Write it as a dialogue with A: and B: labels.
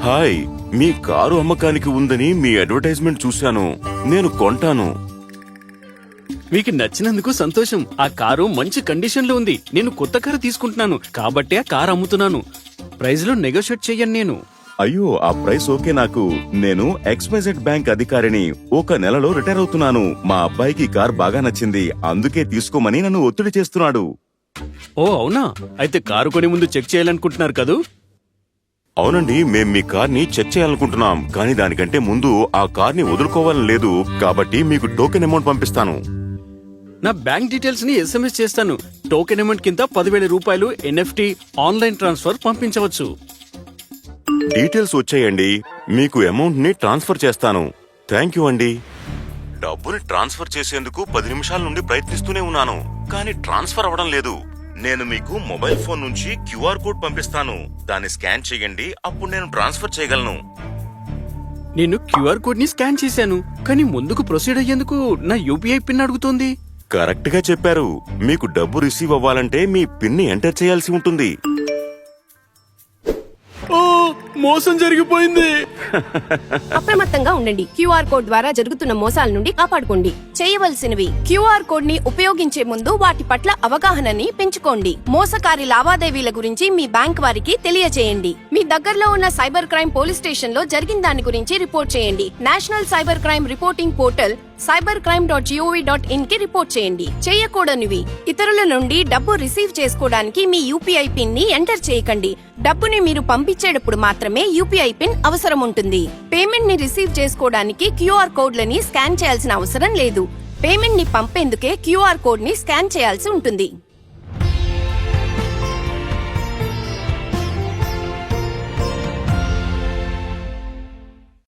A: Hi, మీ car అమ్మకానికి ఉందని మీ advertisement చూశాను. నేను కొంటాను.
B: మీకు నచ్చినందుకు సంతోషం. ఆ కారు మంచి కండిషన్ లో ఉంది. నేను కొత్త కారు తీసుకుంటున్నాను కాబట్టి ఆ కారు అమ్ముతున్నాను. ప్రైస్ లో నెగోషియేట్ చెయ్యను నేను.
A: అయ్యో, ఆ ప్రైస్ ఓకే నాకు. నేను XYZ బ్యాంక్ అధికారిని. 1 నెలలో రిటైర్ అవుతున్నాను. మా అబ్బాయికి కార్ బాగా నచ్చింది, అందుకే తీసుకోమని నన్ను ఒత్తిడి చేస్తున్నాడు.
B: ఓ అవునా? అయితే కారు కొని ముందు చెక్ చేయాలనుకుంటున్నారు కదూ?
A: అవునండి, మేం మీ కార్ని చెక్ చేయాలనుకుంటున్నాం, కానీ దానికంటే ముందు ఆ కార్ని వదులుకోవాలని లేదు. కాబట్టి మీకు టోకెన్ అమౌంట్ పంపిస్తాను.
B: నా బ్యాంక్ డీటెయిల్స్ ని SMS చేస్తాను. టోకెన్ అమౌంట్ కింద 10,000 రూపాయలు NFT ఆన్లైన్ ట్రాన్స్ఫర్ పంపించవచ్చు.
A: డీటెయిల్స్ వచ్చాయండి. మీకు అమౌంట్ ని ట్రాన్స్ఫర్ చేస్తాను. థ్యాంక్ యూ అండి. డబ్బుని ట్రాన్స్ఫర్ చేసేందుకు 10 నిమిషాల నుండి ప్రయత్నిస్తూనే ఉన్నాను, కానీ ట్రాన్స్ఫర్ అవ్వడం లేదు. నేను మీకు మొబైల్ ఫోన్ నుంచి QR కోడ్ పంపిస్తాను. దాన్ని స్కాన్ చేయండి, అప్పుడు నేను ట్రాన్స్ఫర్ చేయగలను.
B: నేను QR కోడ్ ని స్కాన్ చేశాను, కానీ ముందుకు ప్రొసీడ్ అయ్యేందుకు నా UPI పిన్ అడుగుతోంది.
A: కరెక్ట్ గా చెప్పారు. మీకు డబ్బు రిసీవ్ అవ్వాలంటే మీ పిన్ ని ఎంటర్ చేయాల్సి ఉంటుంది.
B: ఓ, మోసం జరిగిపోయింది.
C: అప్రమత్తంగా ఉండండి. QR కోడ్ ద్వారా జరుగుతున్న మోసాల నుండి కాపాడుకోండి. చేయవలసినవి: QR కోడ్ ని ఉపయోగించే ముందు వాటి పట్ల అవగాహనని పెంచుకోండి. మోసకారి లావాదేవీల గురించి మీ బ్యాంక్ వారికి తెలియజేయండి. మీ దగ్గరలో ఉన్న సైబర్ క్రైమ్ పోలీస్ స్టేషన్ లో జరిగిన దాని గురించి రిపోర్ట్ చేయండి. National cyber crime reporting portal cybercrime.gov.in కి రిపోర్ట్ చేయండి. చేయకూడనివి: ఇతరుల నుండి డబ్బు రిసీవ్ చేసుకోవడానికి మీ UPI పిన్ ని ఎంటర్ చేయకండి. డబ్బుని మీరు పంపించేటప్పుడు మాత్రమే UPI పిన్ అవసరం ఉంటుంది. పేమెంట్ ని రిసీవ్ చేసుకోవడానికి QR కోడ్లని స్కాన్ చేయాల్సిన అవసరం లేదు. పేమెంట్ ని పంపేందుకే QR కోడ్ ని స్కాన్ చేయాల్సి ఉంటుంది.